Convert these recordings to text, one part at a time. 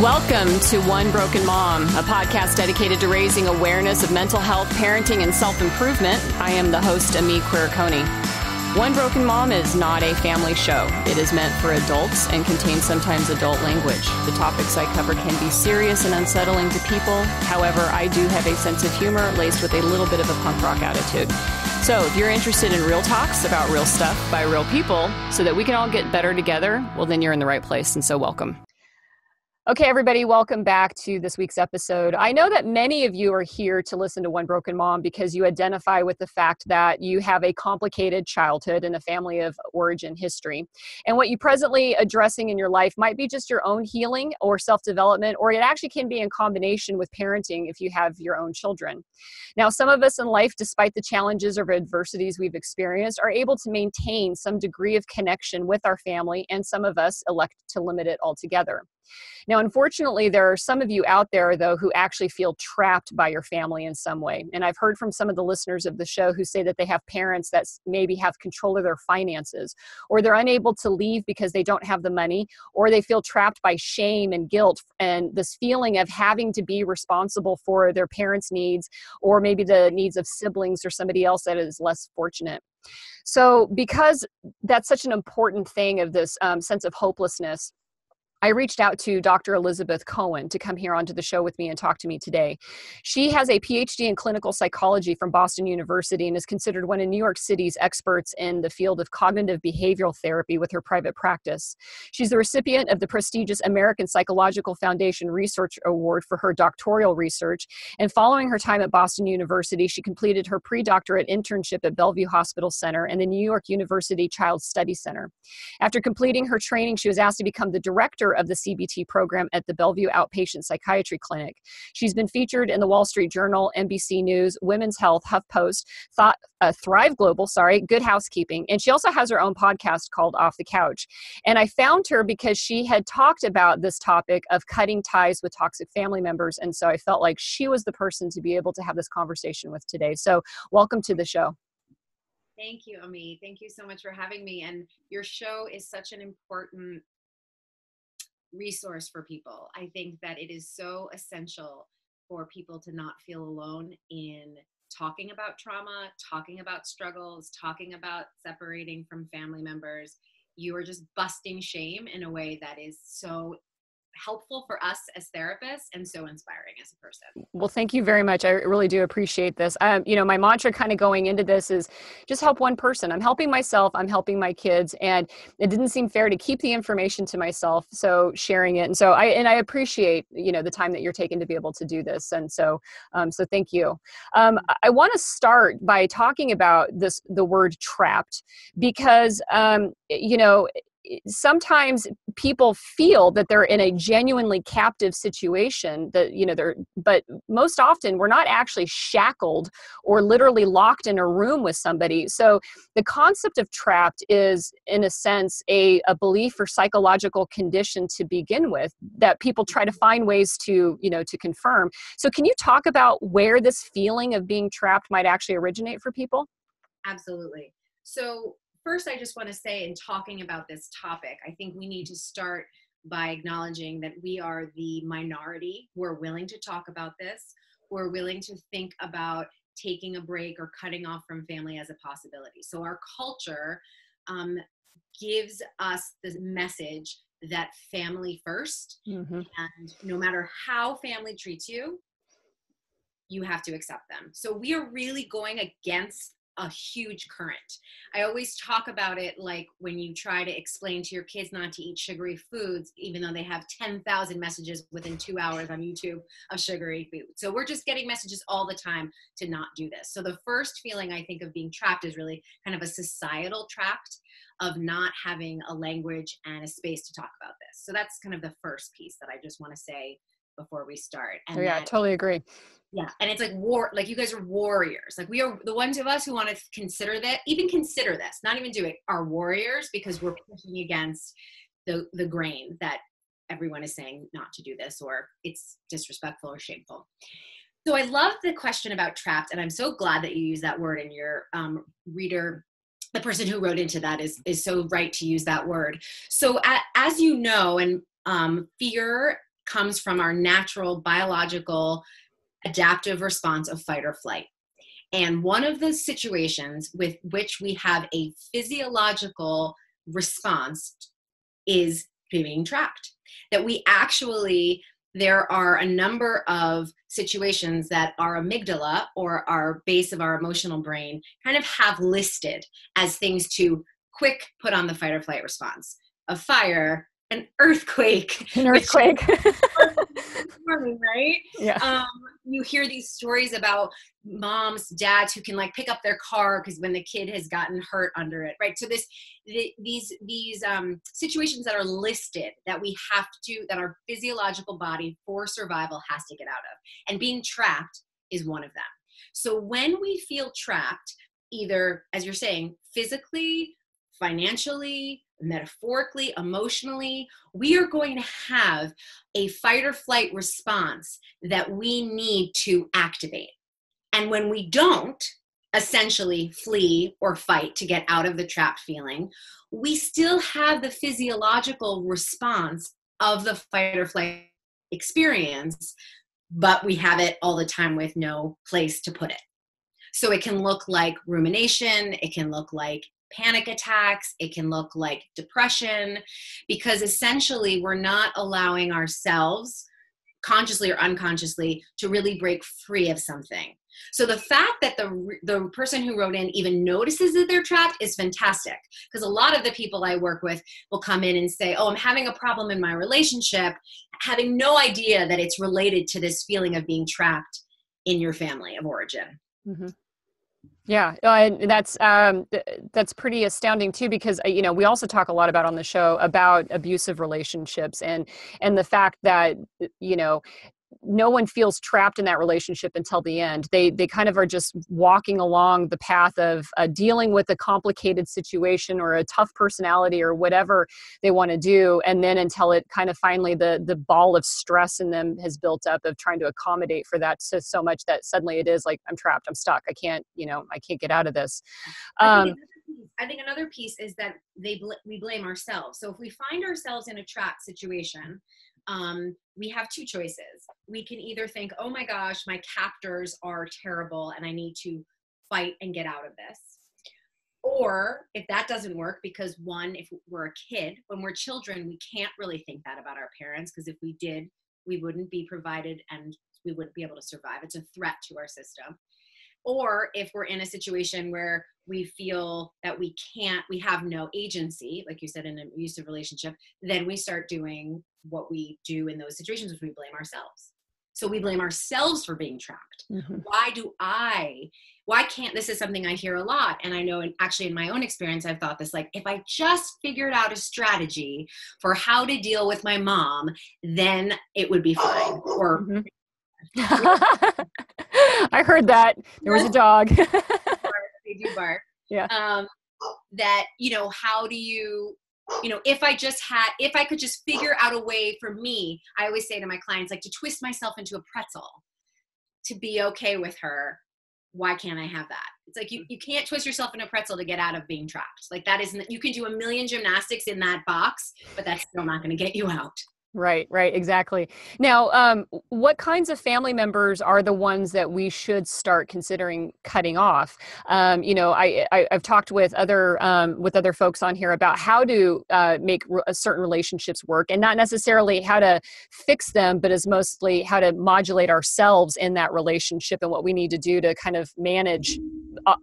Welcome to One Broken Mom, a podcast dedicated to raising awareness of mental health, parenting, and self-improvement. I am the host, Ami Quiriconi. One Broken Mom is not a family show. It is meant for adults and contains sometimes adult language. The topics I cover can be serious and unsettling to people. However, I do have a sense of humor laced with a little bit of a punk rock attitude. So if you're interested in real talks about real stuff by real people so that we can all get better together, well, then you're in the right place, and so welcome. Okay, everybody, welcome back to this week's episode. I know that many of you are here to listen to One Broken Mom because you identify with the fact that you have a complicated childhood and a family of origin history. And what you're presently addressing in your life might be just your own healing or self-development, or it actually can be in combination with parenting if you have your own children. Now, some of us in life, despite the challenges or adversities we've experienced, are able to maintain some degree of connection with our family, and some of us elect to limit it altogether. Now, unfortunately, there are some of you out there, though, who actually feel trapped by your family in some way. And I've heard from some of the listeners of the show who say that they have parents that maybe have control of their finances, or they're unable to leave because they don't have the money, or they feel trapped by shame and guilt and this feeling of having to be responsible for their parents' needs, or maybe the needs of siblings or somebody else that is less fortunate. So because that's such an important thing of this sense of hopelessness, I reached out to Dr. Elizabeth Cohen to come here onto the show with me and talk to me today. She has a PhD in clinical psychology from Boston University and is considered one of New York City's experts in the field of cognitive behavioral therapy with her private practice. She's the recipient of the prestigious American Psychological Foundation Research Award for her doctoral research. And following her time at Boston University, she completed her pre-doctorate internship at Bellevue Hospital Center and the New York University Child Study Center. After completing her training, she was asked to become the director of the CBT program at the Bellevue Outpatient Psychiatry Clinic. She's been featured in the Wall Street Journal, NBC News, Women's Health, HuffPost, Thrive Global, Good Housekeeping, and she also has her own podcast called Off the Couch. And I found her because she had talked about this topic of cutting ties with toxic family members, and so I felt like she was the person to be able to have this conversation with today. So welcome to the show. Thank you, Ami. Thank you so much for having me. And your show is such an important resource for people. I think that it is so essential for people to not feel alone in talking about trauma, talking about struggles, talking about separating from family members. You are just busting shame in a way that is so helpful for us as therapists and so inspiring as a person. Well, thank you very much. I really do appreciate this. My mantra kind of going into this is just help one person. I'm helping myself. I'm helping my kids. And it didn't seem fair to keep the information to myself. So sharing it. And so I appreciate, the time that you're taking to be able to do this. And so thank you. I want to start by talking about the word trapped, because, sometimes people feel that they're in a genuinely captive situation, but most often we're not actually shackled or literally locked in a room with somebody. So the concept of trapped is, in a sense, a belief or psychological condition to begin with that people try to find ways to confirm. So can you talk about where this feeling of being trapped might actually originate for people? Absolutely. So first, I just want to say, in talking about this topic, I think we need to start by acknowledging that we are the minority who are willing to talk about this, who are willing to think about taking a break or cutting off from family as a possibility. So our culture gives us this message that family first, and no matter how family treats you, you have to accept them. So we are really going against a huge current. I always talk about it like when you try to explain to your kids not to eat sugary foods, even though they have 10,000 messages within 2 hours on YouTube of sugary food. So we're just getting messages all the time to not do this. So the first feeling I think of being trapped is really kind of a societal trapped of not having a language and a space to talk about this. So that's kind of the first piece that I just want to say before we start. And I totally agree. Yeah. And it's like like you guys are warriors. Like we are the ones of us who want to consider this, not even do it, are warriors, because we're pushing against the grain that everyone is saying not to do this, or it's disrespectful or shameful. So I love the question about trapped. And I'm so glad that you use that word in your reader. The person who wrote into that is so right to use that word. So as you know, and fear comes from our natural biological adaptive response of fight or flight. And one of the situations with which we have a physiological response is being trapped. That we actually, there are a number of situations that our amygdala, or our base of our emotional brain, kind of have listed as things to quick put on the fight or flight response. A fire, an earthquake. An earthquake. Right? Yeah. You hear these stories about moms, dads who can like pick up their car because when the kid has gotten hurt under it, right? So these situations that are listed that we have to, that our physiological body for survival has to get out of, and being trapped is one of them. So when we feel trapped, either, as you're saying, physically, financially, metaphorically, emotionally, we are going to have a fight or flight response that we need to activate. And when we don't essentially flee or fight to get out of the trapped feeling, we still have the physiological response of the fight or flight experience, but we have it all the time with no place to put it. So it can look like rumination, it can look like panic attacks, it can look like depression, because essentially we're not allowing ourselves, consciously or unconsciously, to really break free of something. So the fact that the person who wrote in even notices that they're trapped is fantastic, because a lot of the people I work with will come in and say, oh, I'm having a problem in my relationship, having no idea that it's related to this feeling of being trapped in your family of origin. Mm-hmm. Yeah, and that's pretty astounding too, because we also talk a lot about on the show about abusive relationships and the fact that no one feels trapped in that relationship until the end. They kind of are just walking along the path of dealing with a complicated situation or a tough personality or whatever they want to do. And then until it kind of finally the ball of stress in them has built up of trying to accommodate for that so much that suddenly it is like, I'm trapped, I'm stuck. I can't get out of this. I think another piece is that we blame ourselves. So if we find ourselves in a trapped situation, we have two choices. We can either think, oh my gosh, my captors are terrible and I need to fight and get out of this. Or if that doesn't work, because one, if we're a kid, when we're children, we can't really think that about our parents, because if we did, we wouldn't be provided and we wouldn't be able to survive. It's a threat to our system. Or if we're in a situation where we feel that we have no agency, like you said, in an abusive relationship, then we start doing what we do in those situations, which we blame ourselves. So we blame ourselves for being trapped. Mm-hmm. Why can't, this is something I hear a lot. And I know, actually in my own experience, I've thought this, like, if I just figured out a strategy for how to deal with my mom, then it would be fine. Or mm-hmm. I heard that there was a dog. They do bark. Yeah. That, how do you, if I could just figure out a way for me, I always say to my clients, like, to twist myself into a pretzel to be okay with her. Why can't I have that? It's like, you can't twist yourself in a pretzel to get out of being trapped. Like, that isn't, you can do a million gymnastics in that box, but that's still not going to get you out. Right, exactly. Now, what kinds of family members are the ones that we should start considering cutting off? I've talked with other folks on here about how to make certain relationships work, and not necessarily how to fix them, but as mostly how to modulate ourselves in that relationship and what we need to do to kind of manage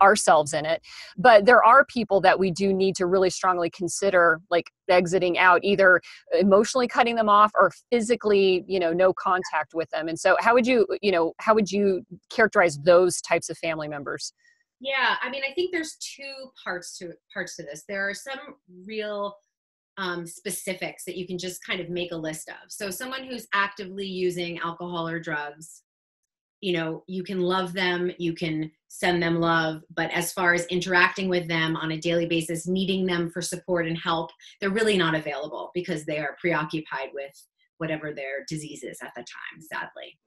ourselves in it. But there are people that we do need to really strongly consider, like exiting out, either emotionally cutting them off or physically, no contact with them. And so how would you characterize those types of family members? Yeah, I mean, I think there's two parts to this. There are some real specifics that you can just kind of make a list of. So someone who's actively using alcohol or drugs, you can love them, you can send them love, but as far as interacting with them on a daily basis, needing them for support and help, they're really not available because they are preoccupied with whatever their disease is at the time, sadly.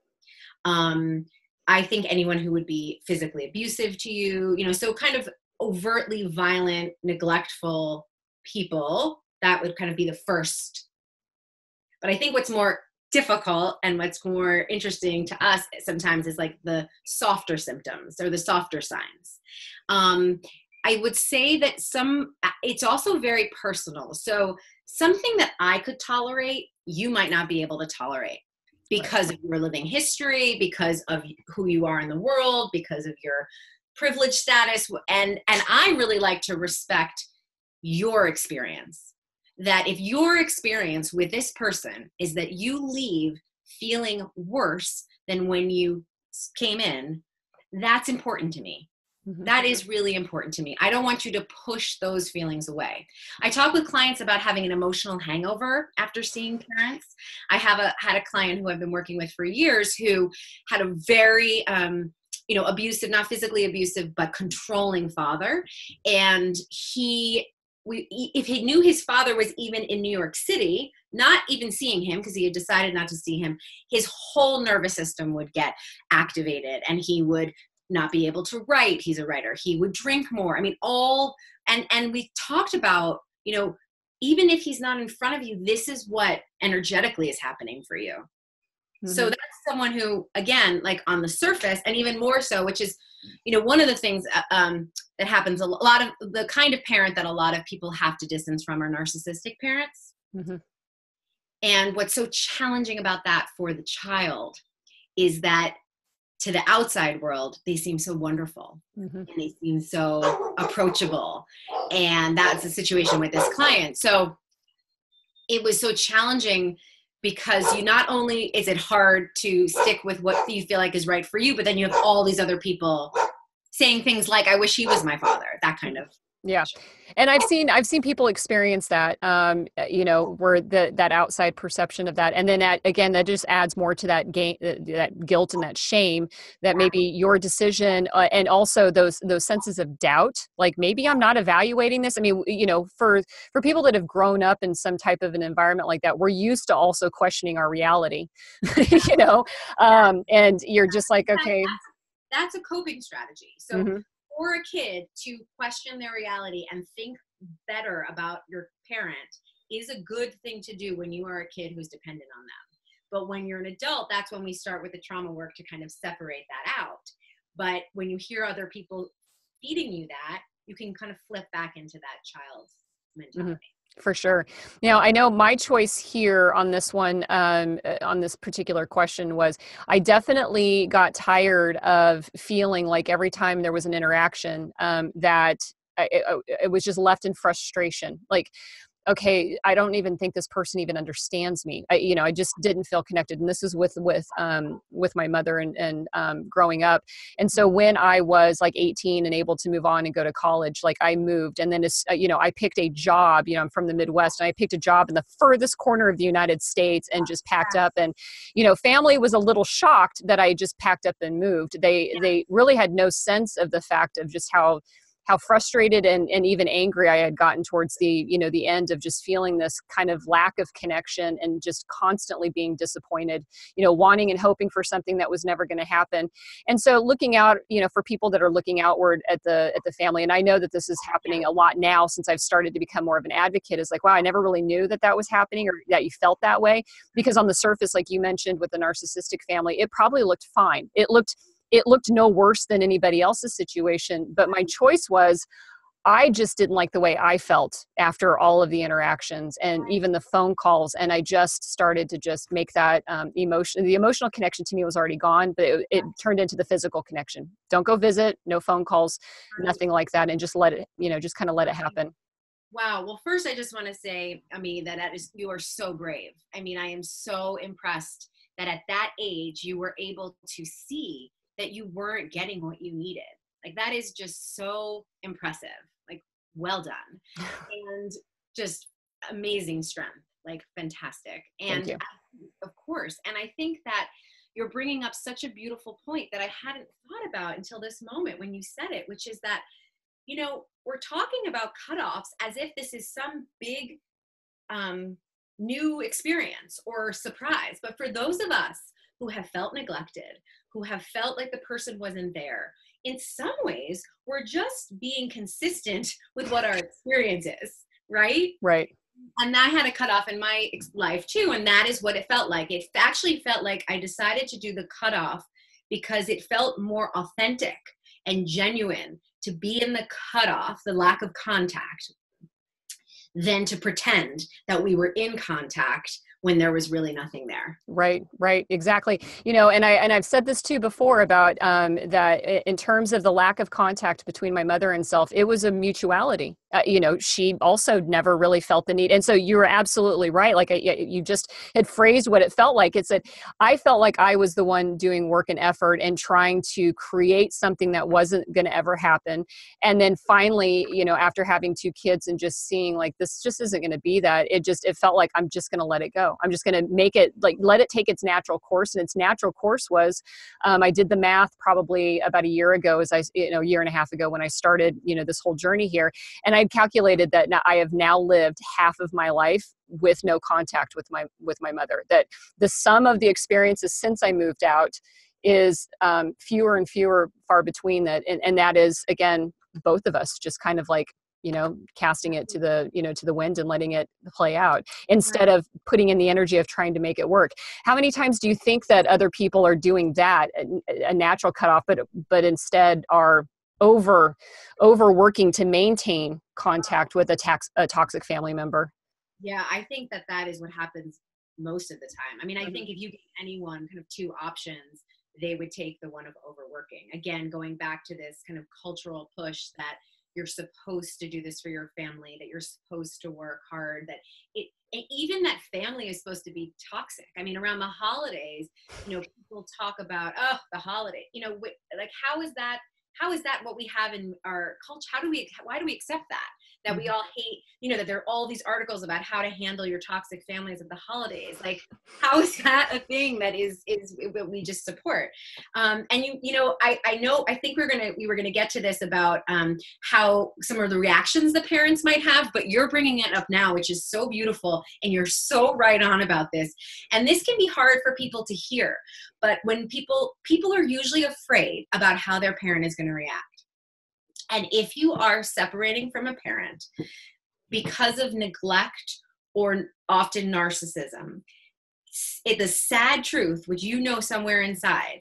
I think anyone who would be physically abusive to you, so kind of overtly violent, neglectful people, that would kind of be the first. But I think what's more difficult and what's more interesting to us sometimes is like the softer symptoms or the softer signs. I would say that it's also very personal. So something that I could tolerate, you might not be able to tolerate because of your living history, because of who you are in the world, because of your privilege status. And I really like to respect your experience. That if your experience with this person is that you leave feeling worse than when you came in, that's important to me. Mm-hmm. That is really important to me. I don't want you to push those feelings away. I talk with clients about having an emotional hangover after seeing parents. I had a client who I've been working with for years who had a very, abusive, not physically abusive, but controlling father. And if he knew his father was even in New York City, not even seeing him because he had decided not to see him, his whole nervous system would get activated and he would not be able to write. He's a writer. He would drink more. I mean, and we talked about, even if he's not in front of you, this is what energetically is happening for you. Mm-hmm. So that's someone who, again, like on the surface, and even more so, which is, one of the things that happens, a lot of the kind of parent that a lot of people have to distance from are narcissistic parents. Mm-hmm. And what's so challenging about that for the child is that to the outside world, they seem so wonderful. Mm-hmm. And they seem so approachable. And that's the situation with this client. So it was so challenging because you not only is it hard to stick with what you feel like is right for you, but then you have all these other people saying things like, I wish he was my father, that kind of. Yeah. And I've seen people experience that, where that outside perception of that. And then that just adds more to that that guilt and that shame that maybe your decision and also those senses of doubt, like maybe I'm not evaluating this. I mean, for people that have grown up in some type of an environment like that, we're used to also questioning our reality, and you're just like, okay. That's a coping strategy. So mm-hmm. for a kid to question their reality and think better about your parent is a good thing to do when you are a kid who's dependent on them. But when you're an adult, that's when we start with the trauma work to kind of separate that out. But when you hear other people feeding you that, you can kind of flip back into that child's mentality. Mm-hmm. For sure. Now, I know my choice here on this one, on this particular question was, I definitely got tired of feeling like every time there was an interaction that it was just left in frustration. Like, okay, I don't even think this person even understands me. I just didn't feel connected. And this is with my mother and growing up. And so when I was like 18 and able to move on and go to college, like I moved, and then I picked a job. I'm from the Midwest, and I picked a job in the furthest corner of the United States and just packed up. And family was a little shocked that I just packed up and moved. They really had no sense of the fact of just how frustrated and even angry I had gotten towards the end of just feeling this kind of lack of connection and just constantly being disappointed, wanting and hoping for something that was never going to happen. And so looking out, for people that are looking outward at the family, and I know that this is happening a lot now since I've started to become more of an advocate, is like, wow, I never really knew that was happening or that you felt that way. Because on the surface, like you mentioned with the narcissistic family, it probably looked fine. It looked no worse than anybody else's situation. But my choice was, I just didn't like the way I felt after all of the interactions and even the phone calls. And I just started to just make that the emotional connection to me was already gone, but it turned into the physical connection. Don't go visit, no phone calls, nothing like that. And just let it, just kind of let it happen. Wow. Well, first, I just want to say, you are so brave. I mean, I am so impressed that at that age, you were able to see that you weren't getting what you needed. Like, that is just so impressive. Like, well done. And just amazing strength, like fantastic. And of course, and I think that you're bringing up such a beautiful point that I hadn't thought about until this moment when you said it, which is that, we're talking about cutoffs as if this is some big new experience or surprise. But for those of us who have felt neglected, who have felt like the person wasn't there, in some ways, we're just being consistent with what our experience is, right? Right. And I had a cutoff in my life too. And that is what it felt like. It actually felt like I decided to do the cutoff because it felt more authentic and genuine to be in the cutoff, the lack of contact, than to pretend that we were in contact when there was really nothing there. Right, right, exactly. And I've said this too before about that in terms of the lack of contact between my mother and self, it was a mutuality. She also never really felt the need, and so you were absolutely right. Like you just had phrased what it felt like. It's that I felt like I was the one doing work and effort and trying to create something that wasn't going to ever happen, and then finally, after having 2 kids and just seeing like this just isn't going to be that, it felt like I'm just going to let it go. I'm just going to make it let it take its natural course. And its natural course was, I did the math probably about a year ago, a year and a half ago when I started, this whole journey here. And I calculated that now I have now lived half of my life with no contact with my mother. That the sum of the experiences since I moved out is fewer and fewer, far between. And that is, again, both of us just kind of like, casting it to the wind and letting it play out instead of putting in the energy of trying to make it work. How many times do you think that other people are doing that, a natural cutoff, but instead are overworking to maintain contact with a toxic family member? Yeah, I think that is what happens most of the time. I mean, I think if you give anyone kind of 2 options, they would take the one of overworking. Again, going back to this kind of cultural push that you're supposed to do this for your family, that you're supposed to work hard, that even that family is supposed to be toxic. I mean, around the holidays, people talk about, oh, the holiday, like, how is that what we have in our culture? Why do we accept that we all hate, that there are all these articles about how to handle your toxic families at the holidays? Like, how is that a thing that is what we just support? And I think we were gonna get to this about how some of the reactions the parents might have, but you're bringing it up now, which is so beautiful, and you're so right on about this. And this can be hard for people to hear, but when people are usually afraid about how their parent is going to react. And if you are separating from a parent because of neglect or often narcissism, the sad truth, which somewhere inside,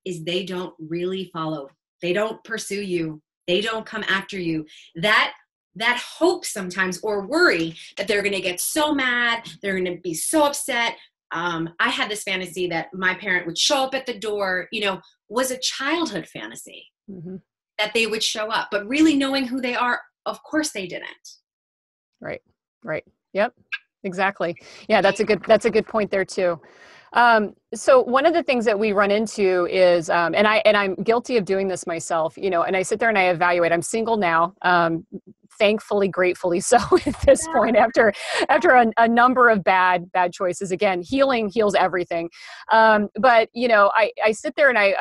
is they don't really follow. They don't pursue you. They don't come after you. That hope sometimes, or worry that they're going to get so mad, they're going to be so upset. I had this fantasy that my parent would show up at the door, was a childhood fantasy. Mm-hmm. That they would show up, but really knowing who they are, of course they didn't. Right. Yep, exactly. Yeah, that's a good point there too. So one of the things that we run into is, and I'm guilty of doing this myself, and I sit there and I evaluate. I'm single now, thankfully, gratefully so at this point, after a number of bad choices. Again, healing heals everything. But I sit there and I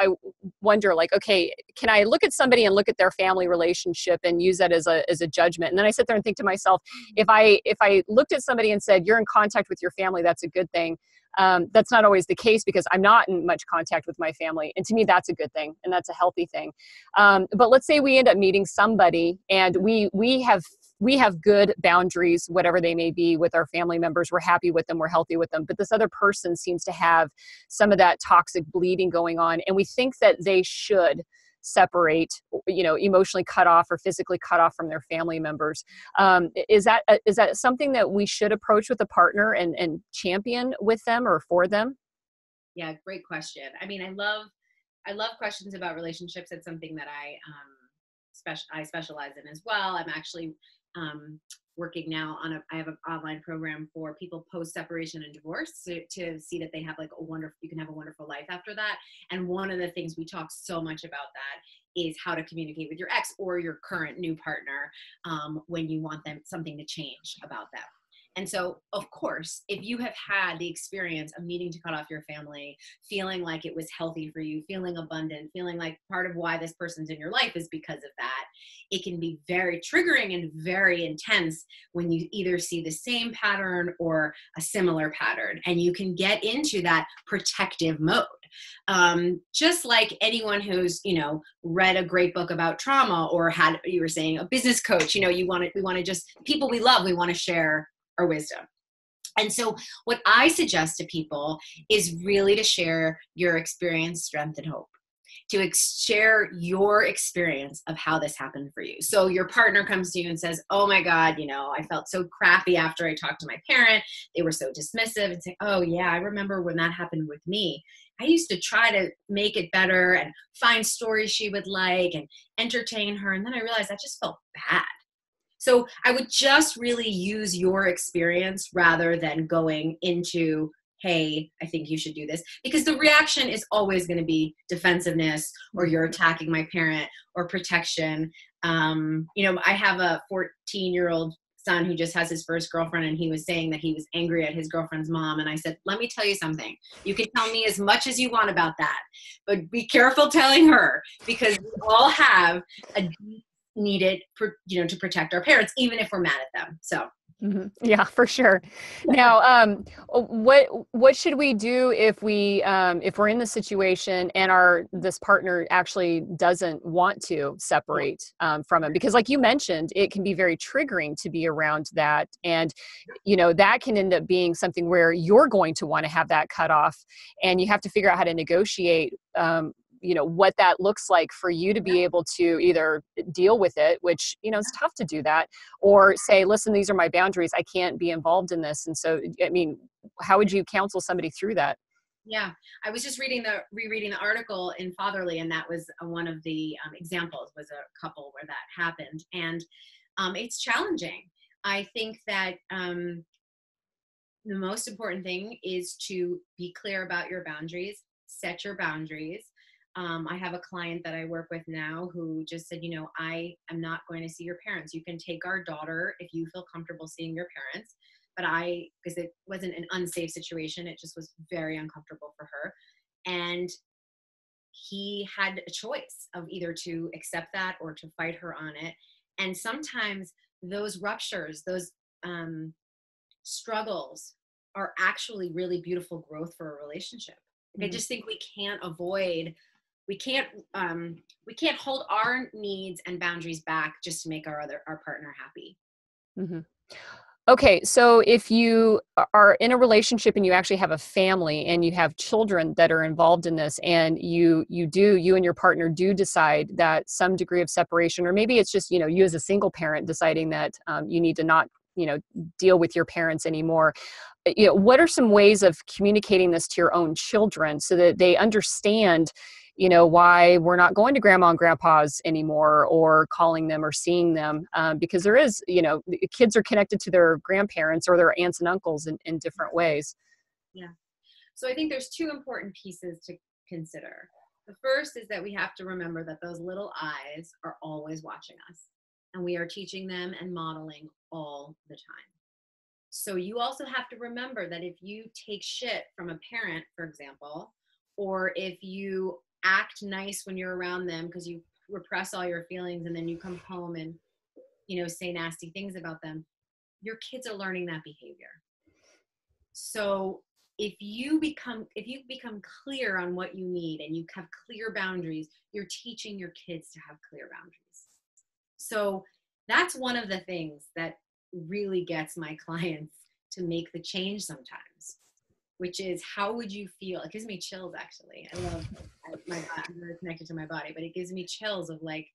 wonder, like, okay, can I look at somebody and look at their family relationship and use that as a judgment? And then I sit there and think to myself, if I looked at somebody and said, you're in contact with your family, that's a good thing. That's not always the case, because I'm not in much contact with my family. And to me, that's a good thing. And that's a healthy thing. But let's say we end up meeting somebody and we have good boundaries, whatever they may be, with our family members. We're happy with them. We're healthy with them. But this other person seems to have some of that toxic bleeding going on. And we think that they should separate, emotionally cut off or physically cut off from their family members. Is that something that we should approach with a partner and champion with them or for them? Yeah, great question. I mean, I love questions about relationships. It's something that I specialize in as well. I'm actually working now I have an online program for people post separation and divorce to see that they have you can have a wonderful life after that. And one of the things we talk so much about that is how to communicate with your ex or your current new partner when you want something to change about them. And so, of course, if you have had the experience of needing to cut off your family, feeling like it was healthy for you, feeling abundant, feeling like part of why this person's in your life is because of that, it can be very triggering and very intense when you either see the same pattern or a similar pattern. And you can get into that protective mode. Just like anyone who's, read a great book about trauma or had, you were saying, a business coach, we want to just, people we love, we want to share our wisdom. And so what I suggest to people is really to share your experience, strength, and hope. To share your experience of how this happened for you. So your partner comes to you and says, oh my God, I felt so crappy after I talked to my parent. They were so dismissive, and say, oh yeah, I remember when that happened with me. I used to try to make it better and find stories she would like and entertain her. And then I realized I just felt bad. So I would just really use your experience rather than going into, hey, I think you should do this, because the reaction is always going to be defensiveness, or you're attacking my parent, or protection. I have a 14-year-old son who just has his first girlfriend, and he was saying that he was angry at his girlfriend's mom. And I said, let me tell you something. You can tell me as much as you want about that, but be careful telling her, because we all have a deep needed, to protect our parents, even if we're mad at them. So. Mm-hmm. Yeah, for sure. Now, what should we do if we're in the situation and this partner actually doesn't want to separate from him? Because like you mentioned, it can be very triggering to be around that. And, that can end up being something where you're going to want to have that cut off, and you have to figure out how to negotiate what that looks like for you to be able to either deal with it, which, it's tough to do that, or say, listen, these are my boundaries. I can't be involved in this. And so, how would you counsel somebody through that? Yeah. I was just rereading the article in Fatherly, and that was one of the examples, was a couple where that happened. And it's challenging. I think that the most important thing is to be clear about your boundaries, set your boundaries. I have a client that I work with now who just said, I am not going to see your parents. You can take our daughter if you feel comfortable seeing your parents. But because it wasn't an unsafe situation, it just was very uncomfortable for her. And he had a choice of either to accept that or to fight her on it. And sometimes those ruptures, those struggles are actually really beautiful growth for a relationship. I just think we can't hold our needs and boundaries back just to make our partner happy. Mm-hmm. Okay. So if you are in a relationship and you actually have a family and you have children that are involved in this, and you and your partner do decide that some degree of separation, or maybe it's just, you as a single parent deciding that you need to not, deal with your parents anymore. What are some ways of communicating this to your own children so that they understand, why we're not going to grandma and grandpa's anymore, or calling them or seeing them? Because there is, kids are connected to their grandparents or their aunts and uncles in different ways. Yeah. So I think there's two important pieces to consider. The first is that we have to remember that those little eyes are always watching us, and we are teaching them and modeling all the time. So you also have to remember that if you take shit from a parent, for example, or if you act nice when you're around them because you repress all your feelings, and then you come home and, say nasty things about them, your kids are learning that behavior. So if you become clear on what you need and you have clear boundaries, you're teaching your kids to have clear boundaries. So that's one of the things that really gets my clients to make the change sometimes, which is, how would you feel? It gives me chills, actually. I love I'm very connected to my body, but it gives me chills of like,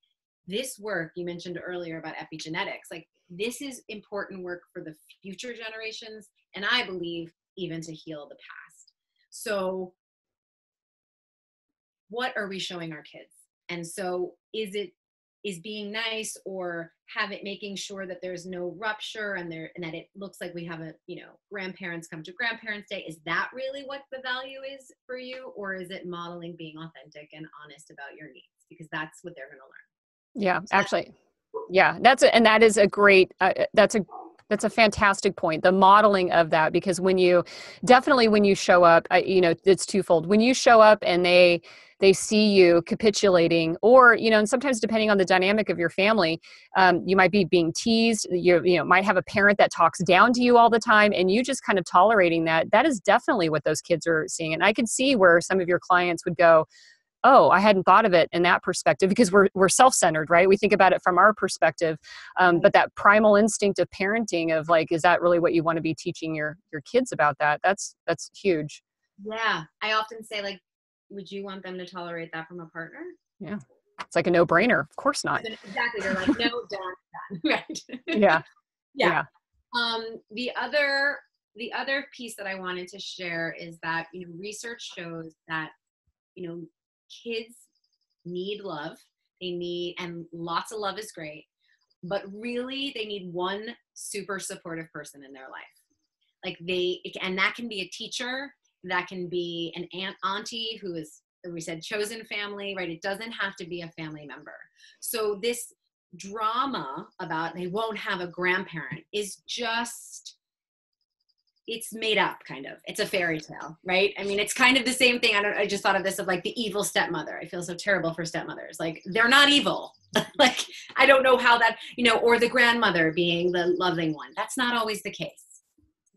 this work you mentioned earlier about epigenetics, like this is important work for the future generations, and I believe even to heal the past. So what are we showing our kids? And so is being nice, or making sure that there's no rupture and that it looks like we have grandparents come to grandparents' day. Is that really what the value is for you? Or is it modeling being authentic and honest about your needs? Because that's what they're going to learn. Yeah, actually. Yeah, that is a great, that's a That's a fantastic point. The modeling of that, because when you show up, it's twofold. When you show up and they see you capitulating, or, and sometimes depending on the dynamic of your family, you might be being teased. You might have a parent that talks down to you all the time, and you just kind of tolerating that. That is definitely what those kids are seeing. And I can see where some of your clients would go, oh, I hadn't thought of it in that perspective, because we're self-centered, right? We think about it from our perspective. But that primal instinct of parenting of like, is that really what you want to be teaching your kids about that? That's huge. Yeah. I often say, like, would you want them to tolerate that from a partner? Yeah. It's like a no-brainer. Of course not. Exactly. They're like, no, done. Right. Yeah. Yeah. The other piece that I wanted to share is that, research shows that, kids need love. And lots of love is great, but really they need one super supportive person in their life. Like and that can be a teacher, that can be an auntie who is, we said, chosen family, right? It doesn't have to be a family member. So this drama about they won't have a grandparent is just, it's made up, kind of. It's a fairy tale, right? I mean, it's kind of the same thing. I just thought of this of like the evil stepmother. I feel so terrible for stepmothers. Like, they're not evil. Like, I don't know how that, or the grandmother being the loving one. That's not always the case.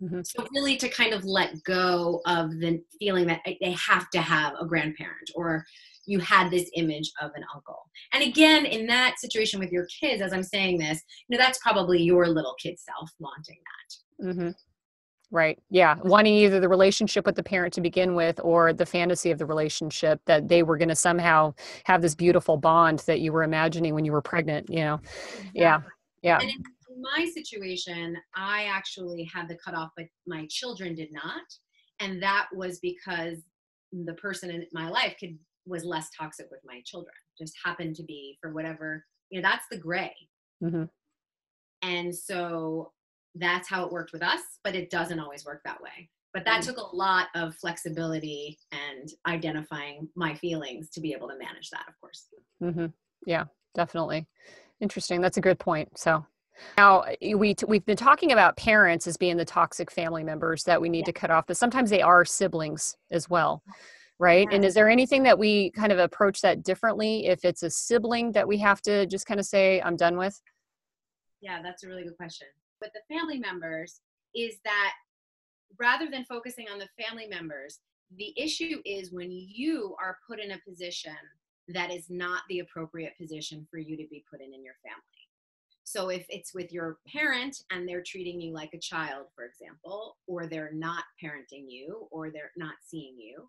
Mm-hmm. So really to kind of let go of the feeling that they have to have a grandparent, or you had this image of an uncle. And again, in that situation with your kids, as I'm saying this, that's probably your little kid self wanting that. Mm-hmm. Right. Yeah. Wanting either the relationship with the parent to begin with, or the fantasy of the relationship that they were going to somehow have this beautiful bond that you were imagining when you were pregnant, Exactly. Yeah. And in my situation, I actually had the cutoff, but my children did not. And that was because the person in my life was less toxic with my children, just happened to be, for whatever, that's the gray. Mm-hmm. And so that's how it worked with us, but it doesn't always work that way. But that took a lot of flexibility and identifying my feelings to be able to manage that, of course. Mm-hmm. Yeah, definitely. Interesting. That's a good point. So now we've been talking about parents as being the toxic family members that we need to cut off, but sometimes they are siblings as well, right? Yeah. And is there anything that we kind of approach that differently if it's a sibling that we have to just kind of say, I'm done with? Yeah, that's a really good question. But the family members is that rather than focusing on the family members, the issue is when you are put in a position that is not the appropriate position for you to be put in your family. So if it's with your parent and they're treating you like a child, for example, or they're not parenting you, or they're not seeing you,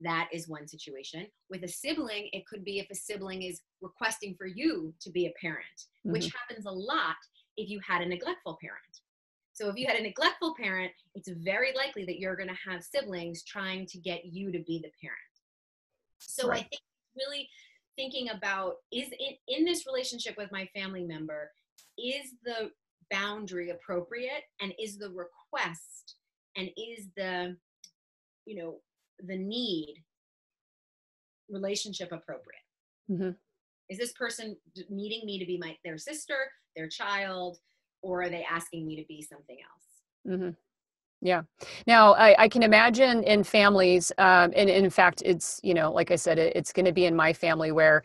that is one situation. With a sibling, it could be if a sibling is requesting for you to be a parent, mm-hmm. which happens a lot if you had a neglectful parent. So if you had a neglectful parent, it's very likely that you're going to have siblings trying to get you to be the parent. So right. I think really thinking about, is it in this relationship with my family member, is the boundary appropriate, and is the request, and is the, the need relationship appropriate? Mm-hmm. Is this person needing me to be their sister, their child, or are they asking me to be something else? Mm-hmm. Yeah. Now, I can imagine in families, and in fact, it's, like I said, it's going to be in my family where,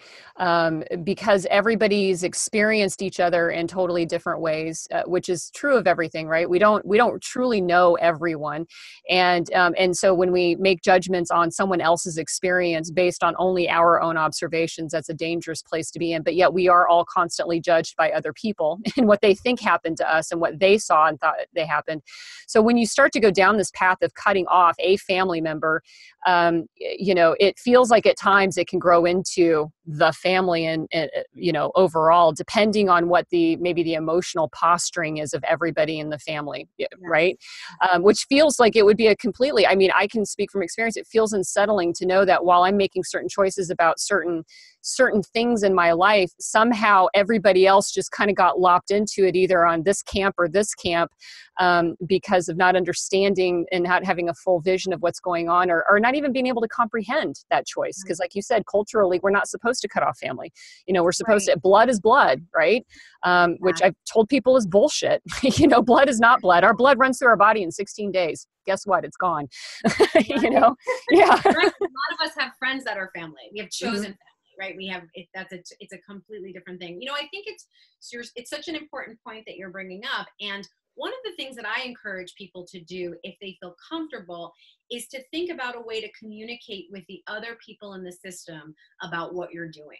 because everybody's experienced each other in totally different ways, which is true of everything, right? We don't truly know everyone. And so when we make judgments on someone else's experience based on only our own observations, that's a dangerous place to be in. But yet we are all constantly judged by other people and what they think happened to us and what they saw and thought they happened. So when you start to go down this path of cutting off a family member, it feels like at times it can grow into the family and overall, depending on what maybe the emotional posturing is of everybody in the family, yes. Right? Which feels like it would be I can speak from experience. It feels unsettling to know that while I'm making certain choices about certain things in my life, somehow everybody else just kind of got lopped into it, either on this camp or this camp. because of not understanding and not having a full vision of what's going on, or not even being able to comprehend that choice. Because like you said, culturally, we're not supposed to cut off family. We're supposed to, blood is blood, right? Which I've told people is bullshit. Blood is not blood. Our blood runs through our body in 16 days. Guess what? It's gone. Yeah. Right. A lot of us have friends that are family. We have chosen family, right? We have it's a completely different thing. I think it's such an important point that you're bringing up. And one of the things that I encourage people to do if they feel comfortable is to think about a way to communicate with the other people in the system about what you're doing.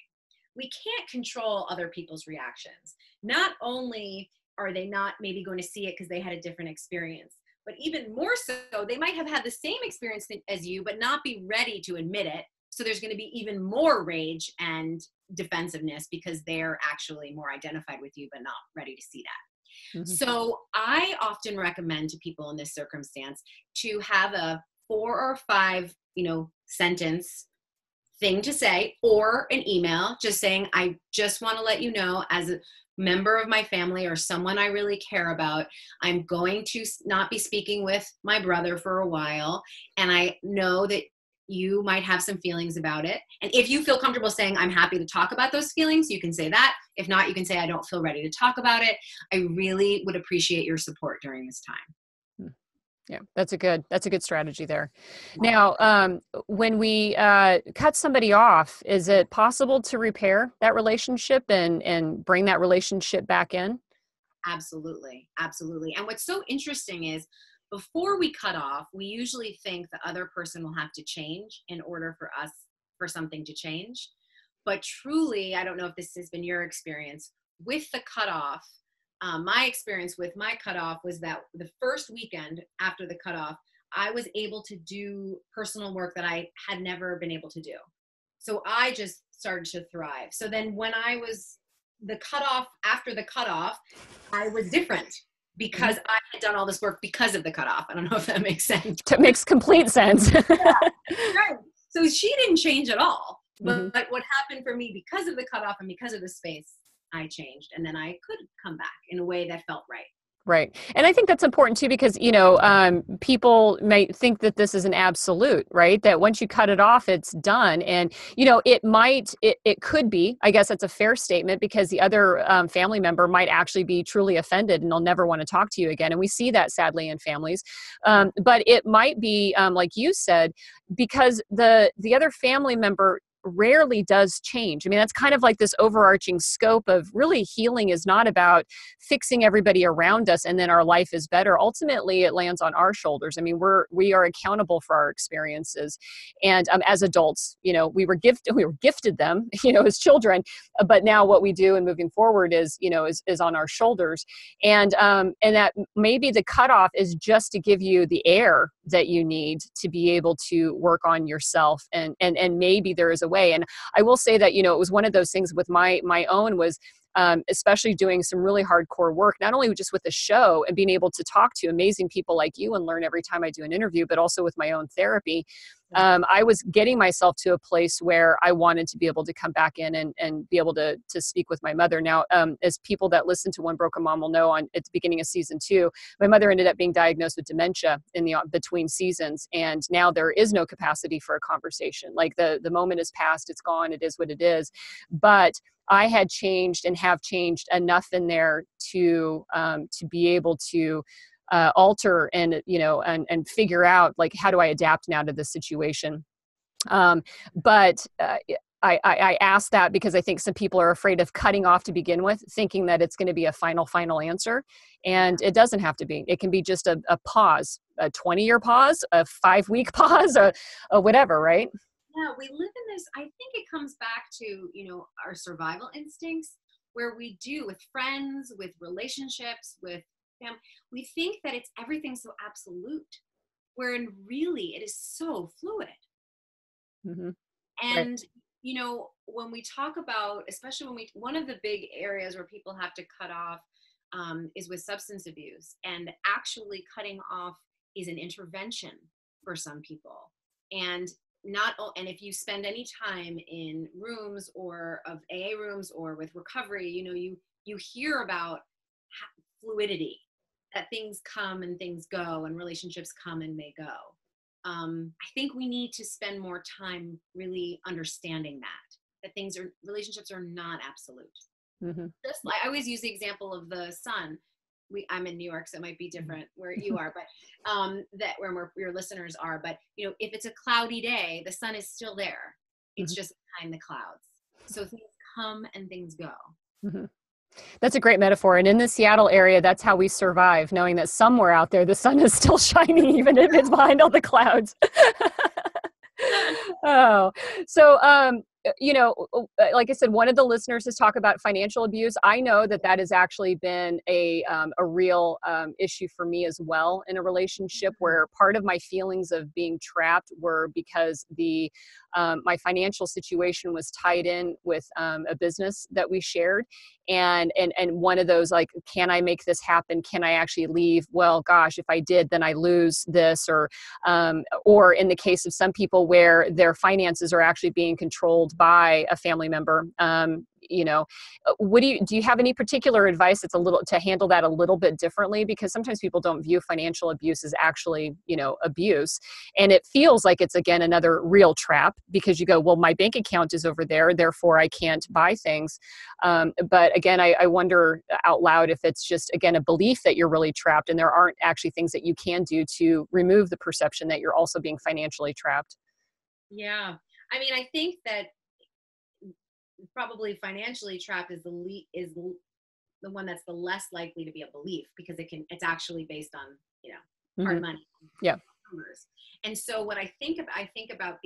We can't control other people's reactions. Not only are they not maybe going to see it because they had a different experience, but even more so, they might have had the same experience as you, but not be ready to admit it. So there's going to be even more rage and defensiveness because they're actually more identified with you, but not ready to see that. Mm-hmm. So I often recommend to people in this circumstance to have a 4 or 5, sentence thing to say, or an email just saying, I just want to let you know, as a member of my family or someone I really care about, I'm going to not be speaking with my brother for a while. And I know that you might have some feelings about it. And if you feel comfortable saying, I'm happy to talk about those feelings, you can say that. If not, you can say, I don't feel ready to talk about it. I really would appreciate your support during this time. Yeah, that's a good strategy there. Now, when we cut somebody off, is it possible to repair that relationship and bring that relationship back in? Absolutely. Absolutely. And what's so interesting is before we cut off, we usually think the other person will have to change in order for something to change. But truly, I don't know if this has been your experience with the cutoff. My experience with my cutoff was that the first weekend after the cutoff, I was able to do personal work that I had never been able to do. So I just started to thrive. So then when I was after the cutoff, I was different because I had done all this work because of the cutoff. I don't know if that makes sense. It makes complete sense. Yeah, right. So she didn't change at all. But what happened for me because of the cutoff and because of the space, I changed, and then I could come back in a way that felt right. Right. And I think that's important too, because, people may think that this is an absolute, right? That once you cut it off, it's done. And, it could be, I guess that's a fair statement, because the other family member might actually be truly offended and they'll never want to talk to you again. And we see that sadly in families. But it might be, like you said, because the other family member rarely does change. I mean, that's kind of like this overarching scope of really healing is not about fixing everybody around us and then our life is better. Ultimately, it lands on our shoulders. I mean, we are accountable for our experiences. And as adults, we were gifted them, as children, but now what we do and moving forward is on our shoulders. And that maybe the cutoff is just to give you the air that you need to be able to work on yourself. And maybe there is a way. And I will say that, it was one of those things with my own was, especially doing some really hardcore work, not only just with the show and being able to talk to amazing people like you and learn every time I do an interview, but also with my own therapy. I was getting myself to a place where I wanted to be able to come back in and be able to speak with my mother. Now, as people that listen to One Broken Mom will know, at the beginning of season 2, my mother ended up being diagnosed with dementia in the between seasons. And now there is no capacity for a conversation. Like the moment is past, it's gone, it is what it is. But I had changed and have changed enough in there to be able to alter and figure out, like, how do I adapt now to this situation? But I ask that because I think some people are afraid of cutting off to begin with, thinking that it's going to be a final answer. And it doesn't have to be. It can be just a pause, a 20-year pause, a 5-week pause, or whatever, right? Yeah, we live in this, I think it comes back to, our survival instincts, where we do with friends, with relationships, with family, we think that everything's so absolute, wherein really it is so fluid. Mm-hmm. And, right. When we talk about, especially one of the big areas where people have to cut off is with substance abuse. And actually cutting off is an intervention for some people. And if you spend any time in rooms or of AA rooms or with recovery, you hear about fluidity that things come and things go and relationships come and may go. I think we need to spend more time really understanding that relationships are not absolute. Mm-hmm. Just like I always use the example of the sun. I'm in New York, so it might be different where you are, but that where your listeners are. But if it's a cloudy day, the sun is still there. It's just behind the clouds. So things come and things go. Mm-hmm. That's a great metaphor. And in the Seattle area, that's how we survive, knowing that somewhere out there, the sun is still shining, even if it's behind all the clouds. Oh, so, like I said, one of the listeners has talked about financial abuse. I know that has actually been a real issue for me as well in a relationship, where part of my feelings of being trapped were because my financial situation was tied in with a business that we shared. And one of those, like, can I make this happen? Can I actually leave? Well, gosh, if I did, then I lose this, or in the case of some people where their finances are actually being controlled by a family member. Do you have any particular advice that's to handle that a little bit differently? Because sometimes people don't view financial abuse as actually, abuse. And it feels like it's, again, another real trap, because you go, well, my bank account is over there, therefore I can't buy things. But again, I wonder out loud if it's just, again, a belief that you're really trapped and there aren't actually things that you can do to remove the perception that you're also being financially trapped. Yeah. I mean, I think that probably financially trapped is the one that's the less likely to be a belief, because it's actually based on, hard money. Yeah. Numbers. And so what I think about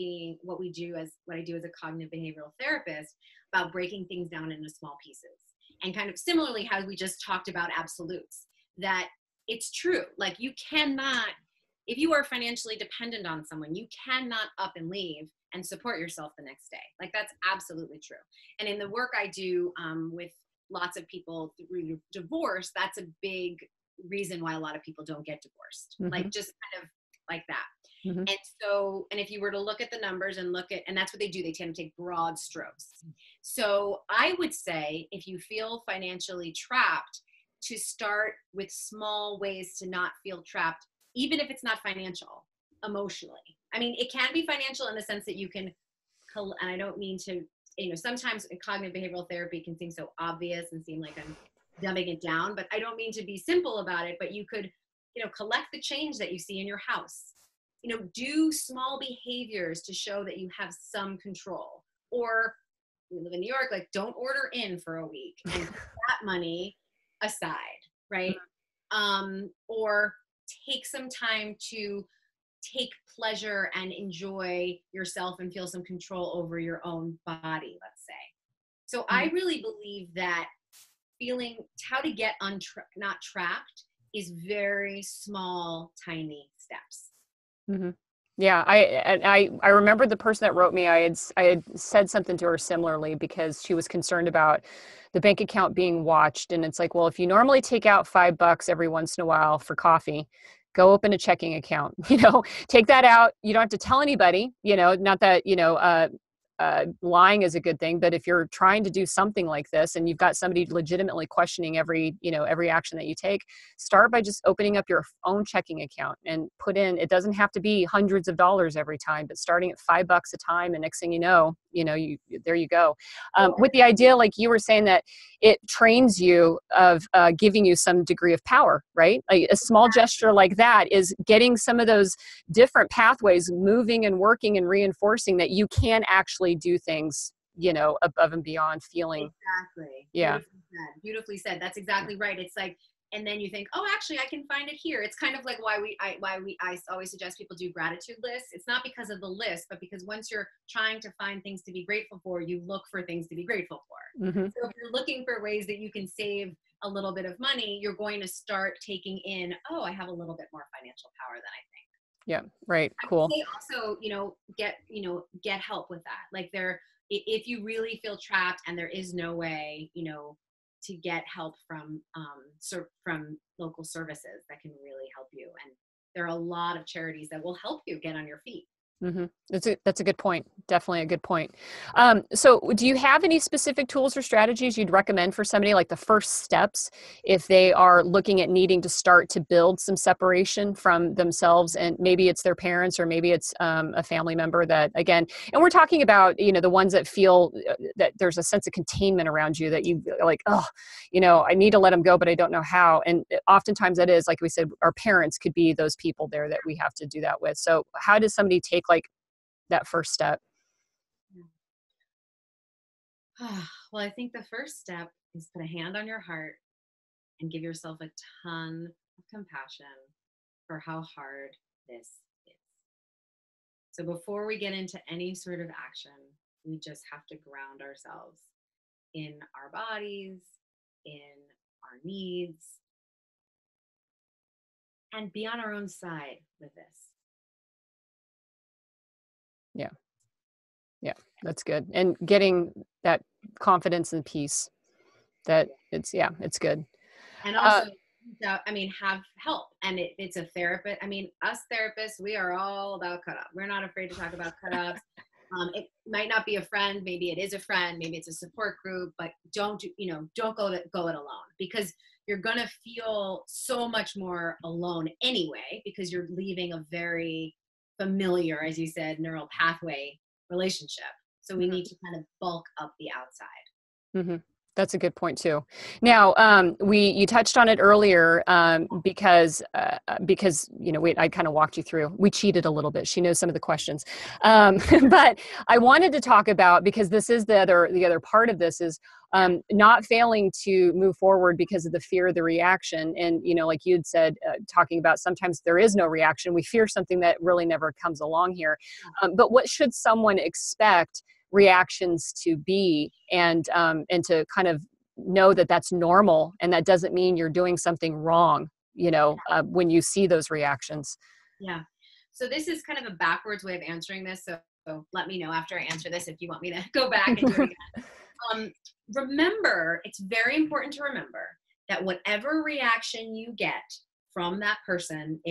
what I do as a cognitive behavioral therapist, about breaking things down into small pieces, and kind of similarly how we just talked about absolutes, that it's true. Like, you cannot, if you are financially dependent on someone, you cannot up and leave and support yourself the next day. Like, that's absolutely true. And in the work I do with lots of people through divorce, that's a big reason why a lot of people don't get divorced. Mm-hmm. Like, just kind of like that. Mm-hmm. And if you were to look at the numbers and and that's what they do, they tend to take broad strokes. So I would say, if you feel financially trapped, to start with small ways to not feel trapped, even if it's not financial, emotionally. I mean, it can be financial in the sense that you can, and I don't mean to, sometimes cognitive behavioral therapy can seem so obvious and seem like I'm dumbing it down, but I don't mean to be simple about it. But you could, collect the change that you see in your house, do small behaviors to show that you have some control. Or, we live in New York, like, don't order in for a week and put that money aside, right? Or take some time to take pleasure and enjoy yourself and feel some control over your own body, let's say. So I really believe that how to get not trapped is very small, tiny steps. Mm-hmm. Yeah, I remember the person that wrote me. I had said something to her similarly, because she was concerned about the bank account being watched. And it's like, well, if you normally take out $5 every once in a while for coffee, go open a checking account. Take that out. You don't have to tell anybody. Not that lying is a good thing, but if you're trying to do something like this and you've got somebody legitimately questioning every action that you take, start by just opening up your own checking account and put in, it doesn't have to be hundreds of dollars every time, but starting at $5 a time, and next thing you know, there you go. With the idea, like you were saying, that it trains you of giving you some degree of power, right? Like a small gesture like that is getting some of those different pathways moving and working and reinforcing that you can actually do things, above and beyond feeling. Exactly. Yeah. Beautifully said. That's exactly right. It's like, and then you think, oh, actually, I can find it here. It's kind of like why I always suggest people do gratitude lists. It's not because of the list, but because once you're trying to find things to be grateful for, you look for things to be grateful for. Mm-hmm. So if you're looking for ways that you can save a little bit of money, you're going to start taking in, oh, I have a little bit more financial power than I think. Yeah. Right. Cool. I would say also, get help with that. Like, if you really feel trapped and there is no way, to get help from local services that can really help you. And there are a lot of charities that will help you get on your feet. Mm-hmm. That's a good point. Definitely a good point. So do you have any specific tools or strategies you'd recommend for somebody, like the first steps, if they are looking at needing to start to build some separation from themselves, and maybe it's their parents, or maybe it's a family member that, again, and we're talking about, the ones that feel that there's a sense of containment around you, that you like, oh, I need to let them go, but I don't know how. And oftentimes that is, like we said, our parents could be those people there that we have to do that with. So how does somebody take like that first step? Well, I think the first step is put a hand on your heart and give yourself a ton of compassion for how hard this is. So before we get into any sort of action, we just have to ground ourselves in our bodies, in our needs, and be on our own side with this. Yeah. Yeah, that's good. And getting that confidence and peace that it's good. And also, have help. And it's a therapist. Us therapists, we are all about cutoff. We're not afraid to talk about cutoffs. It might not be a friend. Maybe it is a friend. Maybe it's a support group. But don't go it alone, because you're gonna feel so much more alone anyway, because you're leaving a very familiar, as you said, neural pathway relationship. So we need to kind of bulk up the outside. Mm-hmm. That's a good point too. Now, you touched on it earlier, because I kind of walked you through. We cheated a little bit. She knows some of the questions, but I wanted to talk about, because this is the other part of this is not failing to move forward because of the fear of the reaction. And like you had said, talking about sometimes there is no reaction. We fear something that really never comes along here. But what should someone expect reactions to be, and to kind of know that that's normal, and that doesn't mean you're doing something wrong, when you see those reactions? Yeah. So this is kind of a backwards way of answering this. So let me know after I answer this if you want me to go back and do it again. Remember, it's very important to remember that whatever reaction you get from that person